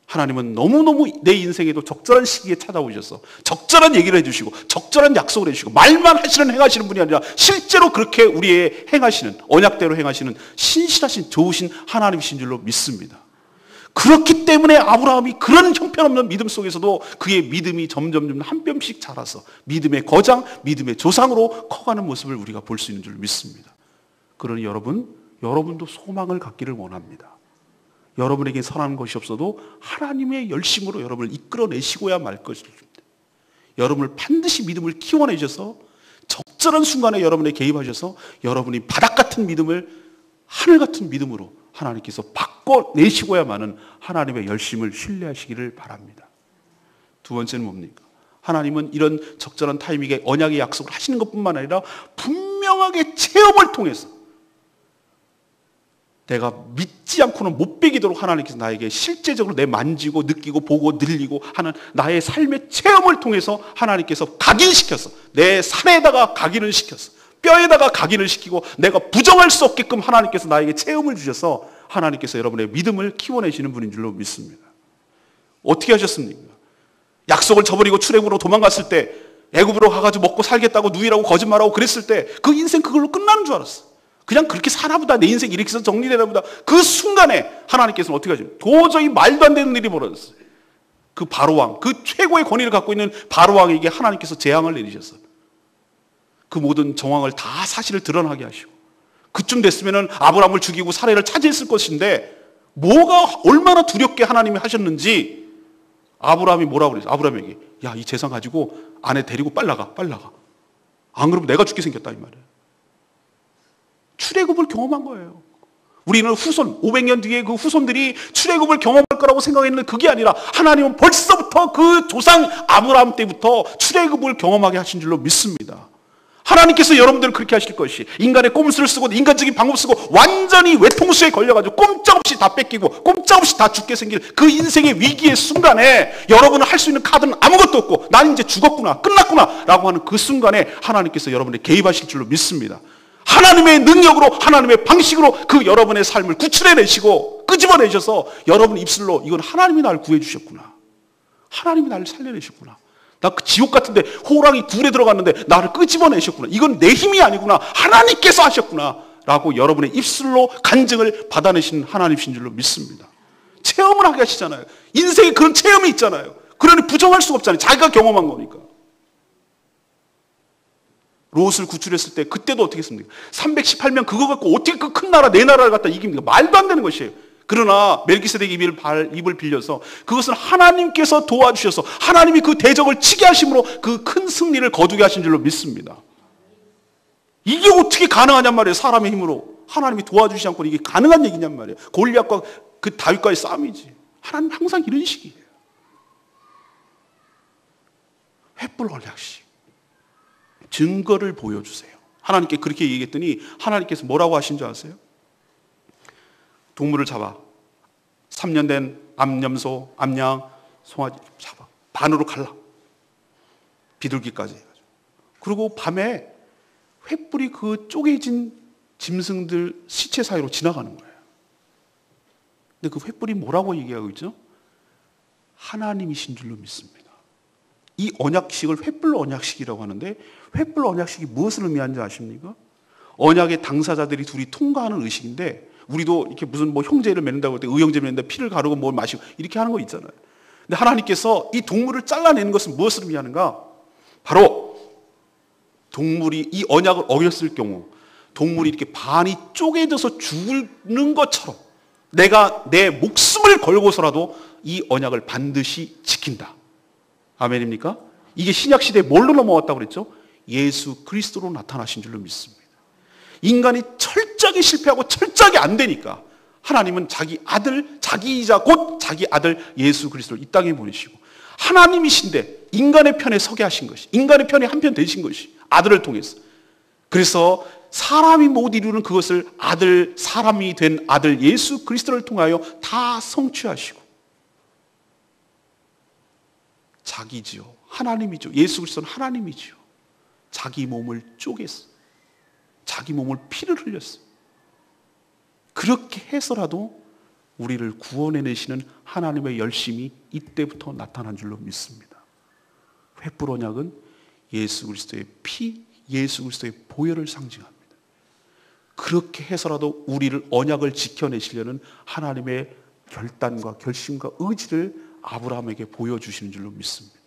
Speaker 1: 하나님은 너무너무 내 인생에도 적절한 시기에 찾아오셔서 적절한 얘기를 해주시고 적절한 약속을 해주시고 말만 하시는 행하시는 분이 아니라 실제로 그렇게 우리의 행하시는, 언약대로 행하시는 신실하신 좋으신 하나님이신 줄로 믿습니다. 그렇기 때문에 아브라함이 그런 형편없는 믿음 속에서도 그의 믿음이 점점 한 뼘씩 자라서 믿음의 거장, 믿음의 조상으로 커가는 모습을 우리가 볼 수 있는 줄 믿습니다. 그러니 여러분도 소망을 갖기를 원합니다. 여러분에게 선한 것이 없어도 하나님의 열심으로 여러분을 이끌어내시고야 말 것입니다. 여러분을 반드시 믿음을 키워내셔서 적절한 순간에 여러분에 개입하셔서 여러분이 바닥 같은 믿음을 하늘 같은 믿음으로 하나님께서 바꿔내시고야만은 하나님의 열심을 신뢰하시기를 바랍니다. 두 번째는 뭡니까? 하나님은 이런 적절한 타이밍에 언약의 약속을 하시는 것뿐만 아니라 분명하게 체험을 통해서 내가 믿지 않고는 못 베기도록 하나님께서 나에게 실제적으로 내 만지고 느끼고 보고 늘리고 하는 나의 삶의 체험을 통해서 하나님께서 각인시켜서 내 산에다가 각인을 시켜서 뼈에다가 각인을 시키고 내가 부정할 수 없게끔 하나님께서 나에게 체험을 주셔서 하나님께서 여러분의 믿음을 키워내시는 분인 줄로 믿습니다. 어떻게 하셨습니까? 약속을 저버리고 출애굽으로 도망갔을 때, 애굽으로 가가지고 먹고 살겠다고 누이라고 거짓말하고 그랬을 때 그 인생 그걸로 끝나는 줄 알았어. 그냥 그렇게 사나보다, 내 인생 이렇게 해서 정리되나 보다. 그 순간에 하나님께서는 어떻게 하죠? 도저히 말도 안 되는 일이 벌어졌어요. 그 바로왕, 그 최고의 권위를 갖고 있는 바로왕에게 하나님께서 재앙을 내리셨어요. 그 모든 정황을 다 사실을 드러나게 하시고, 그쯤 됐으면 아브라함을 죽이고 사례를 차지했을 것인데 뭐가 얼마나 두렵게 하나님이 하셨는지 아브라함이 뭐라고 그랬어요? 아브라함에게, 야, 이 재산 가지고 아내 데리고 빨리 나가. 안 그러면 내가 죽게 생겼다 이 말이에요. 출애굽을 경험한 거예요. 우리는 후손, 500년 뒤에 그 후손들이 출애굽을 경험할 거라고 생각했는데 그게 아니라 하나님은 벌써부터 그 조상 아브라함 때부터 출애굽을 경험하게 하신 줄로 믿습니다. 하나님께서 여러분들을 그렇게 하실 것이, 인간의 꼼수를 쓰고 인간적인 방법 쓰고 완전히 외통수에 걸려가지고 꼼짝없이 다 뺏기고 꼼짝없이 다 죽게 생길 그 인생의 위기의 순간에 여러분은 할 수 있는 카드는 아무것도 없고 나는 이제 죽었구나, 끝났구나 라고 하는 그 순간에 하나님께서 여러분을 개입하실 줄로 믿습니다. 하나님의 능력으로, 하나님의 방식으로 그 여러분의 삶을 구출해내시고 끄집어내셔서 여러분 입술로, 이건 하나님이 나를 구해주셨구나, 하나님이 나를 살려내셨구나, 나 그 지옥 같은데 호랑이 굴에 들어갔는데 나를 끄집어내셨구나, 이건 내 힘이 아니구나, 하나님께서 하셨구나 라고 여러분의 입술로 간증을 받아내신 하나님이신 줄로 믿습니다. 체험을 하게 하시잖아요. 인생에 그런 체험이 있잖아요. 그러니 부정할 수가 없잖아요. 자기가 경험한 거니까. 롯을 구출했을 때 그때도 어떻게 했습니까? 318명 그거 갖고 어떻게 그 큰 나라, 내 나라를 갖다 이깁니까? 말도 안 되는 것이에요. 그러나 멜기세덱의 입을 빌려서 그것은 하나님께서 도와주셔서 하나님이 그 대적을 치게 하심으로 그 큰 승리를 거두게 하신 줄로 믿습니다. 이게 어떻게 가능하냔 말이에요. 사람의 힘으로. 하나님이 도와주시지 않고 이게 가능한 얘기냔 말이에요. 골리앗과 그 다윗과의 싸움이지. 하나님 항상 이런 식이에요. 횃불 언약식. 증거를 보여주세요. 하나님께 그렇게 얘기했더니 하나님께서 뭐라고 하신 줄 아세요? 동물을 잡아. 3년 된 암염소, 암양, 송아지 잡아. 반으로 갈라. 비둘기까지 해가지고. 그리고 밤에 횃불이 그 쪼개진 짐승들 시체 사이로 지나가는 거예요. 근데 그 횃불이 뭐라고 얘기하고 있죠? 하나님이신 줄로 믿습니다. 이 언약식을 횃불 언약식이라고 하는데, 횃불 언약식이 무엇을 의미하는지 아십니까? 언약의 당사자들이 둘이 통과하는 의식인데, 우리도 이렇게 무슨 뭐 형제를 맺는다고 할 때 의형제 맺는다, 피를 가르고 뭘 마시고 이렇게 하는 거 있잖아요. 근데 하나님께서 이 동물을 잘라내는 것은 무엇을 의미하는가? 바로 동물이 이 언약을 어겼을 경우 동물이 이렇게 반이 쪼개져서 죽는 것처럼 내가 내 목숨을 걸고서라도 이 언약을 반드시 지킨다. 아멘입니까? 이게 신약시대에 뭘로 넘어왔다고 그랬죠? 예수 그리스도로 나타나신 줄로 믿습니다. 인간이 철저하게 실패하고 철저하게 안 되니까 하나님은 자기 아들, 자기이자 곧 자기 아들 예수 그리스도를 이 땅에 보내시고, 하나님이신데 인간의 편에 서게 하신 것이, 인간의 편에 한편 되신 것이 아들을 통해서. 그래서 사람이 못 이루는 그것을 아들, 사람이 된 아들 예수 그리스도를 통하여 다 성취하시고, 자기지요, 하나님이죠. 예수 그리스도는 하나님이지요. 자기 몸을 쪼갰어. 자기 몸을 피를 흘렸어. 그렇게 해서라도 우리를 구원해내시는 하나님의 열심이 이때부터 나타난 줄로 믿습니다. 횃불 언약은 예수 그리스도의 피, 예수 그리스도의 보혈을 상징합니다. 그렇게 해서라도 우리를 언약을 지켜내시려는 하나님의 결단과 결심과 의지를 아브라함에게 보여주시는 줄로 믿습니다.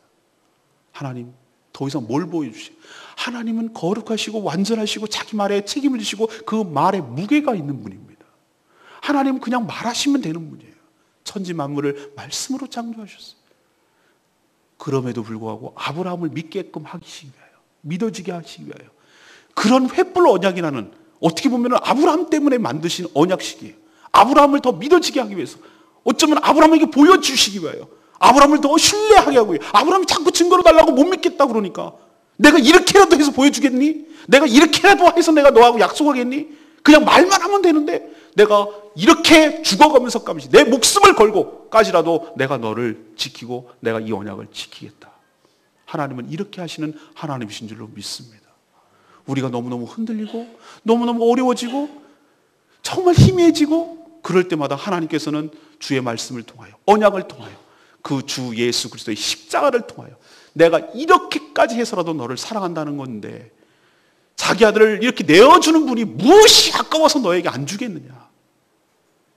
Speaker 1: 하나님, 더 이상 뭘 보여주세요? 하나님은 거룩하시고 완전하시고 자기 말에 책임을 지시고 그 말에 무게가 있는 분입니다. 하나님은 그냥 말하시면 되는 분이에요. 천지 만물을 말씀으로 창조하셨어요. 그럼에도 불구하고 아브라함을 믿게끔 하시기 위하여, 믿어지게 하시기 위하여 그런 횃불 언약이라는, 어떻게 보면 아브라함 때문에 만드신 언약식이에요. 아브라함을 더 믿어지게 하기 위해서, 어쩌면 아브라함에게 보여주시기 위하여, 아브라함을 더 신뢰하게 하고, 아브라함이 자꾸 증거로 달라고 못 믿겠다 그러니까 내가 이렇게라도 해서 보여주겠니? 내가 이렇게라도 해서 내가 너하고 약속하겠니? 그냥 말만 하면 되는데 내가 이렇게 죽어가면서까지 내 목숨을 걸고까지라도 내가 너를 지키고 내가 이 언약을 지키겠다. 하나님은 이렇게 하시는 하나님이신 줄로 믿습니다. 우리가 너무너무 흔들리고 너무너무 어려워지고 정말 희미해지고 그럴 때마다 하나님께서는 주의 말씀을 통하여, 언약을 통하여, 그 주 예수 그리스도의 십자가를 통하여 내가 이렇게까지 해서라도 너를 사랑한다는 건데 자기 아들을 이렇게 내어주는 분이 무엇이 아까워서 너에게 안 주겠느냐.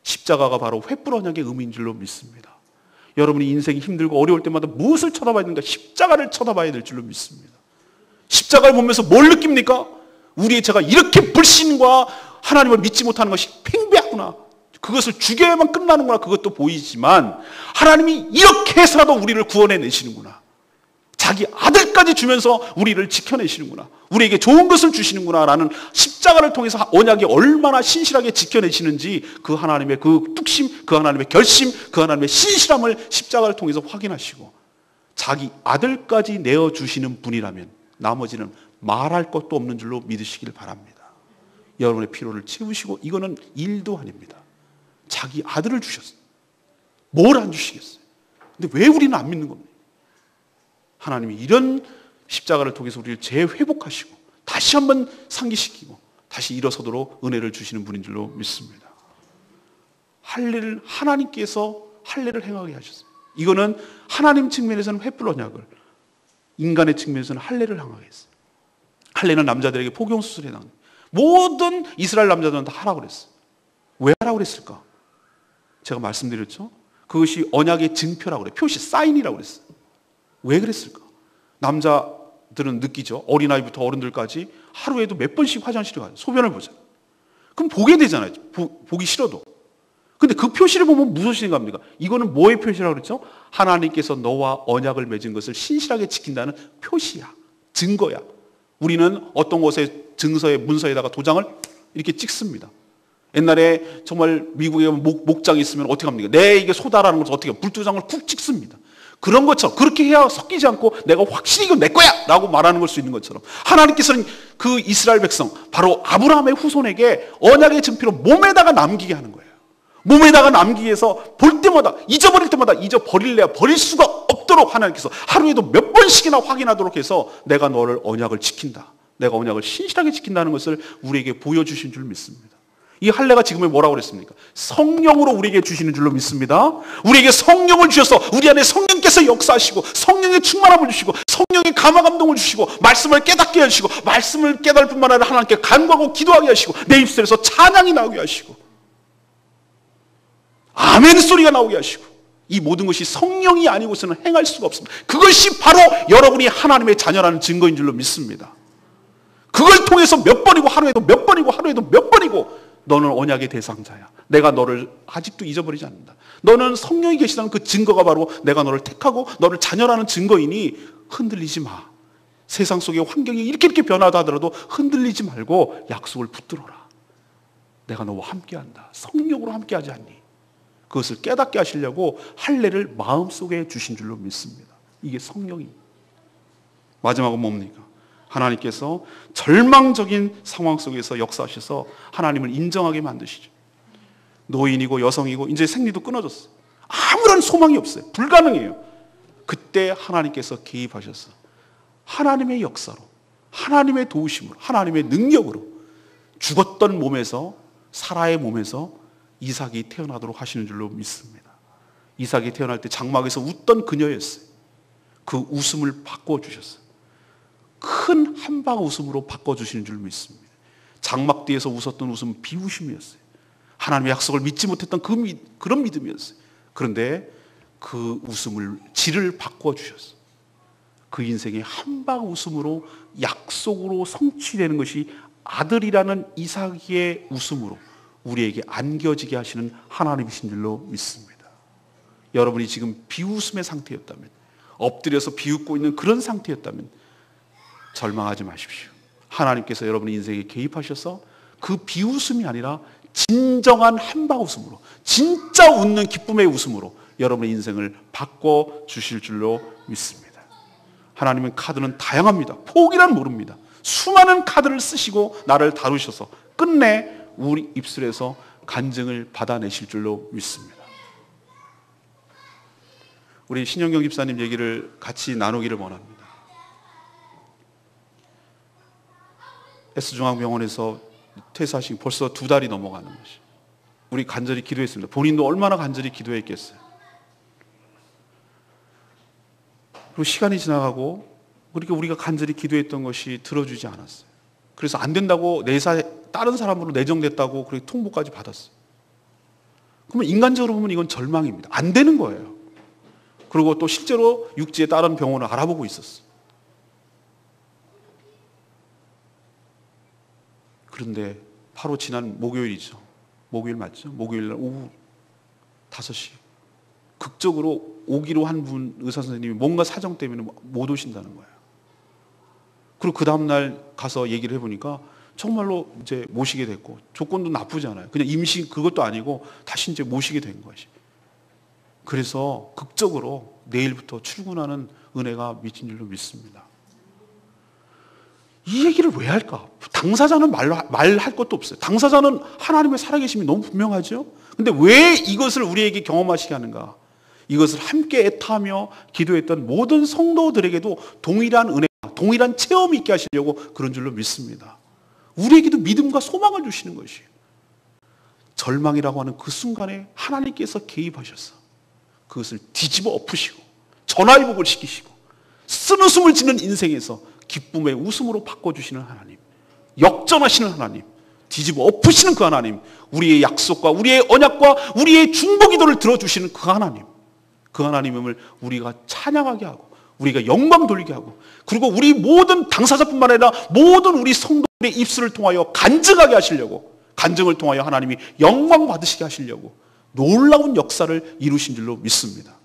Speaker 1: 십자가가 바로 횃불 언약의 의미인 줄로 믿습니다. 여러분이 인생이 힘들고 어려울 때마다 무엇을 쳐다봐야 되는가? 십자가를 쳐다봐야 될 줄로 믿습니다. 십자가를 보면서 뭘 느낍니까? 우리의 제가 이렇게 불신과 하나님을 믿지 못하는 것이 팽배하구나, 그것을 죽여야만 끝나는구나, 그것도 보이지만 하나님이 이렇게 해서라도 우리를 구원해내시는구나, 자기 아들까지 주면서 우리를 지켜내시는구나, 우리에게 좋은 것을 주시는구나 라는 십자가를 통해서 언약이 얼마나 신실하게 지켜내시는지 그 하나님의 그 뚝심, 그 하나님의 결심, 그 하나님의 신실함을 십자가를 통해서 확인하시고 자기 아들까지 내어주시는 분이라면 나머지는 말할 것도 없는 줄로 믿으시길 바랍니다. 여러분의 필요를 채우시고, 이거는 일도 아닙니다. 자기 아들을 주셨어요. 뭘 안 주시겠어요? 근데 왜 우리는 안 믿는 겁니까? 하나님이 이런 십자가를 통해서 우리를 재회복하시고 다시 한번 상기시키고 다시 일어서도록 은혜를 주시는 분인 줄로 믿습니다. 할례를 하나님께서 할례를 행하게 하셨어요. 이거는 하나님 측면에서는 횃불 언약을, 인간의 측면에서는 할례를 행하게 했어요. 할례는 남자들에게 포경수술에 해당합니다. 모든 이스라엘 남자들은 다 하라고 그랬어요. 왜 하라고 그랬을까? 제가 말씀드렸죠. 그것이 언약의 증표라고 그래요. 표시, 사인이라고 그랬어요. 왜 그랬을까? 남자들은 느끼죠. 어린아이부터 어른들까지 하루에도 몇 번씩 화장실에 가요. 소변을 보잖아요. 그럼 보게 되잖아요. 보기 싫어도. 근데 그 표시를 보면 무슨 생각합니까? 이거는 뭐의 표시라고 그랬죠? 하나님께서 너와 언약을 맺은 것을 신실하게 지킨다는 표시야. 증거야. 우리는 어떤 곳에 증서에 문서에다가 도장을 이렇게 찍습니다. 옛날에 정말 미국에 목장이 있으면 어떻게 합니까? 이게 소다라는 것을 어떻게 해요? 불도장을 쿡 찍습니다. 그런 것처럼, 그렇게 해야 섞이지 않고 내가 확실히 이건 내 거야 라고 말하는 걸 수 있는 것처럼 하나님께서는 그 이스라엘 백성, 바로 아브라함의 후손에게 언약의 증표로 몸에다가 남기게 하는 거예요. 몸에다가 남기게 해서 볼 때마다, 잊어버릴 때마다 잊어버릴래야 버릴 수가 없도록 하나님께서 하루에도 몇 번씩이나 확인하도록 해서 내가 너를 언약을 지킨다, 내가 언약을 신실하게 지킨다는 것을 우리에게 보여주신 줄 믿습니다. 이 할례가 지금에 뭐라고 그랬습니까? 성령으로 우리에게 주시는 줄로 믿습니다. 우리에게 성령을 주셔서 우리 안에 성령께서 역사하시고 성령의 충만함을 주시고 성령의 감화 감동을 주시고 말씀을 깨닫게 하시고 말씀을 깨달을 뿐만 아니라 하나님께 간구하고 기도하게 하시고 내 입술에서 찬양이 나오게 하시고 아멘 소리가 나오게 하시고, 이 모든 것이 성령이 아니고서는 행할 수가 없습니다. 그것이 바로 여러분이 하나님의 자녀라는 증거인 줄로 믿습니다. 그걸 통해서 몇 번이고 하루에도 몇 번이고 하루에도 몇 번이고 너는 언약의 대상자야. 내가 너를 아직도 잊어버리지 않는다. 너는 성령이 계시다는 그 증거가 바로 내가 너를 택하고 너를 자녀라는 증거이니 흔들리지 마. 세상 속의 환경이 이렇게 변하다 하더라도 흔들리지 말고 약속을 붙들어라. 내가 너와 함께한다. 성령으로 함께하지 않니? 그것을 깨닫게 하시려고 할례를 마음속에 주신 줄로 믿습니다. 이게 성령이. 마지막은 뭡니까? 하나님께서 절망적인 상황 속에서 역사하셔서 하나님을 인정하게 만드시죠. 노인이고 여성이고 이제 생리도 끊어졌어. 아무런 소망이 없어요. 불가능해요. 그때 하나님께서 개입하셔서 하나님의 역사로, 하나님의 도우심으로, 하나님의 능력으로 죽었던 몸에서, 사라의 몸에서 이삭이 태어나도록 하시는 줄로 믿습니다. 이삭이 태어날 때 장막에서 웃던 그녀였어요. 그 웃음을 바꿔주셨어요. 큰 한방 웃음으로 바꿔주시는 줄로 믿습니다. 장막 뒤에서 웃었던 웃음은 비웃음이었어요. 하나님의 약속을 믿지 못했던 그런 믿음이었어요. 그런데 그 웃음을, 질을 바꿔주셨어요. 그 인생의 한방 웃음으로 약속으로 성취되는 것이 아들이라는 이삭의 웃음으로 우리에게 안겨지게 하시는 하나님이신 줄로 믿습니다. 여러분이 지금 비웃음의 상태였다면, 엎드려서 비웃고 있는 그런 상태였다면 절망하지 마십시오. 하나님께서 여러분의 인생에 개입하셔서 그 비웃음이 아니라 진정한 한방 웃음으로, 진짜 웃는 기쁨의 웃음으로 여러분의 인생을 바꿔주실 줄로 믿습니다. 하나님은 카드는 다양합니다. 포기란 모릅니다. 수많은 카드를 쓰시고 나를 다루셔서 끝내 우리 입술에서 간증을 받아내실 줄로 믿습니다. 우리 신영경 집사님 얘기를 같이 나누기를 원합니다. S중앙병원에서 퇴사하시고 벌써 2달이 넘어가는 것이. 우리 간절히 기도했습니다. 본인도 얼마나 간절히 기도했겠어요. 그리고 시간이 지나가고 그렇게 우리가 간절히 기도했던 것이 들어주지 않았어요. 그래서 안 된다고 다른 사람으로 내정됐다고 그렇게 통보까지 받았어요. 그러면 인간적으로 보면 이건 절망입니다. 안 되는 거예요. 그리고 또 실제로 육지에 다른 병원을 알아보고 있었어요. 그런데 바로 지난 목요일이죠. 목요일 맞죠? 목요일 날 오후 5시 극적으로 오기로 한 분 의사 선생님이 뭔가 사정 때문에 못 오신다는 거예요. 그리고 그 다음날 가서 얘기를 해보니까 정말로 이제 모시게 됐고, 조건도 나쁘지 않아요. 그냥 임신 그것도 아니고 다시 이제 모시게 된 것이. 그래서 극적으로 내일부터 출근하는 은혜가 미친 줄로 믿습니다. 이 얘기를 왜 할까? 당사자는 말할 것도 없어요. 당사자는 하나님의 살아계심이 너무 분명하죠. 근데 왜 이것을 우리에게 경험하시게 하는가? 이것을 함께 애타하며 기도했던 모든 성도들에게도 동일한 은혜, 동일한 체험이 있게 하시려고 그런 줄로 믿습니다. 우리에게도 믿음과 소망을 주시는 것이에요. 절망이라고 하는 그 순간에 하나님께서 개입하셔서 그것을 뒤집어 엎으시고 전화위복을 시키시고 쓴웃음을 짓는 인생에서 기쁨의 웃음으로 바꿔주시는 하나님, 역전하시는 하나님, 뒤집어 엎으시는 그 하나님, 우리의 약속과 우리의 언약과 우리의 중보기도를 들어주시는 그 하나님, 그 하나님을 우리가 찬양하게 하고 우리가 영광 돌리게 하고, 그리고 우리 모든 당사자뿐만 아니라 모든 우리 성도들의 입술을 통하여 간증하게 하시려고, 간증을 통하여 하나님이 영광 받으시게 하시려고 놀라운 역사를 이루신 줄로 믿습니다.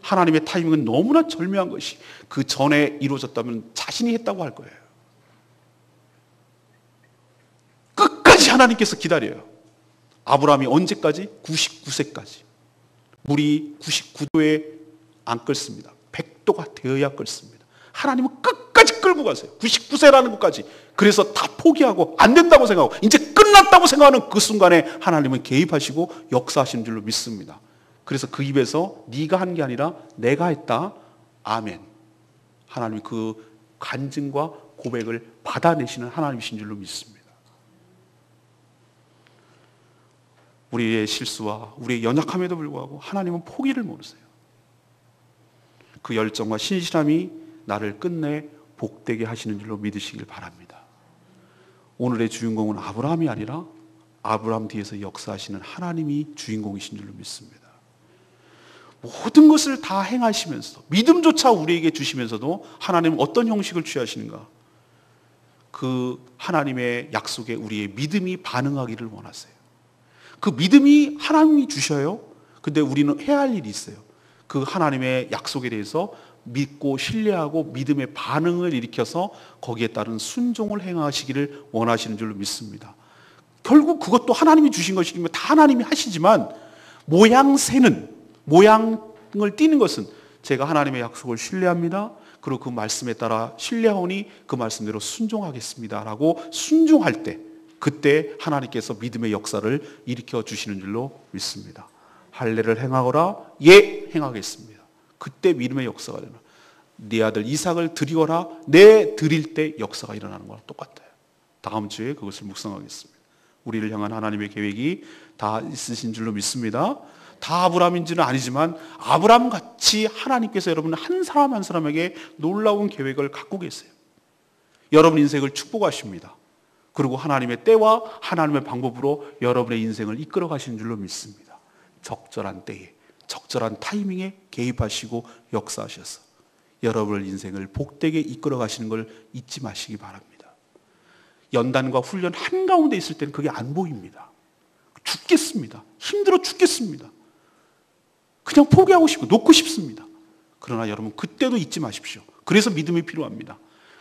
Speaker 1: 하나님의 타이밍은 너무나 절묘한 것이 그 전에 이루어졌다면 자신이 했다고 할 거예요. 끝까지 하나님께서 기다려요. 아브라함이 언제까지? 99세까지. 물이 99도에 안 끓습니다. 100도가 되어야 끓습니다. 하나님은 끝까지 끌고 가세요. 99세라는 것까지. 그래서 다 포기하고 안 된다고 생각하고 이제 끝났다고 생각하는 그 순간에 하나님은 개입하시고 역사하시는 줄로 믿습니다. 그래서 그 입에서 네가 한 게 아니라 내가 했다. 아멘. 하나님이 그 간증과 고백을 받아내시는 하나님이신 줄로 믿습니다. 우리의 실수와 우리의 연약함에도 불구하고 하나님은 포기를 모르세요. 그 열정과 신실함이 나를 끝내 복되게 하시는 줄로 믿으시길 바랍니다. 오늘의 주인공은 아브라함이 아니라 아브라함 뒤에서 역사하시는 하나님이 주인공이신 줄로 믿습니다. 모든 것을 다 행하시면서 믿음조차 우리에게 주시면서도 하나님은 어떤 형식을 취하시는가? 그 하나님의 약속에 우리의 믿음이 반응하기를 원하세요. 그 믿음이 하나님이 주셔요. 근데 우리는 해야 할 일이 있어요. 그 하나님의 약속에 대해서 믿고 신뢰하고 믿음의 반응을 일으켜서 거기에 따른 순종을 행하시기를 원하시는 줄로 믿습니다. 결국 그것도 하나님이 주신 것이기 때문에 다 하나님이 하시지만 모양새는, 모양을 띠는 것은 제가 하나님의 약속을 신뢰합니다. 그리고 그 말씀에 따라 신뢰하오니 그 말씀대로 순종하겠습니다 라고 순종할 때, 그때 하나님께서 믿음의 역사를 일으켜 주시는 줄로 믿습니다. 할례를 행하거라, 예, 행하겠습니다. 그때 믿음의 역사가 되는, 네 아들 이삭을 드리거라, 네, 드릴 때 역사가 일어나는 거랑 똑같아요. 다음 주에 그것을 묵상하겠습니다. 우리를 향한 하나님의 계획이 다 있으신 줄로 믿습니다. 다 아브라함인지는 아니지만 아브라함같이 하나님께서 여러분 한 사람 한 사람에게 놀라운 계획을 갖고 계세요. 여러분 인생을 축복하십니다. 그리고 하나님의 때와 하나님의 방법으로 여러분의 인생을 이끌어 가시는 줄로 믿습니다. 적절한 때에, 적절한 타이밍에 개입하시고 역사하셔서 여러분의 인생을 복되게 이끌어 가시는 걸 잊지 마시기 바랍니다. 연단과 훈련 한가운데 있을 때는 그게 안 보입니다. 죽겠습니다. 힘들어 죽겠습니다. 그냥 포기하고 싶고 놓고 싶습니다. 그러나 여러분 그때도 잊지 마십시오. 그래서 믿음이 필요합니다.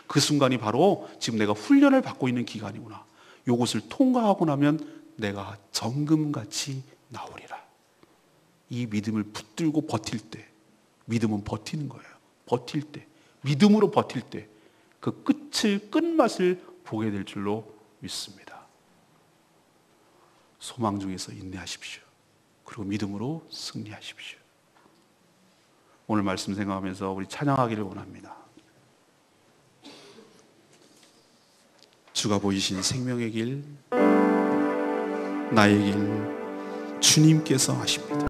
Speaker 1: 그 순간이 바로 지금 내가 훈련을 받고 있는 기간이구나. 이것을 통과하고 나면 내가 정금같이 나오리라. 이 믿음을 붙들고 버틸 때, 믿음은 버티는 거예요. 버틸 때, 믿음으로 버틸 때 그 끝맛을 보게 될 줄로 믿습니다. 소망 중에서 인내하십시오. 그리고 믿음으로 승리하십시오. 오늘 말씀 생각하면서 우리 찬양하기를 원합니다. 주가 보이신 생명의 길, 나의 길, 주님께서 하십니다.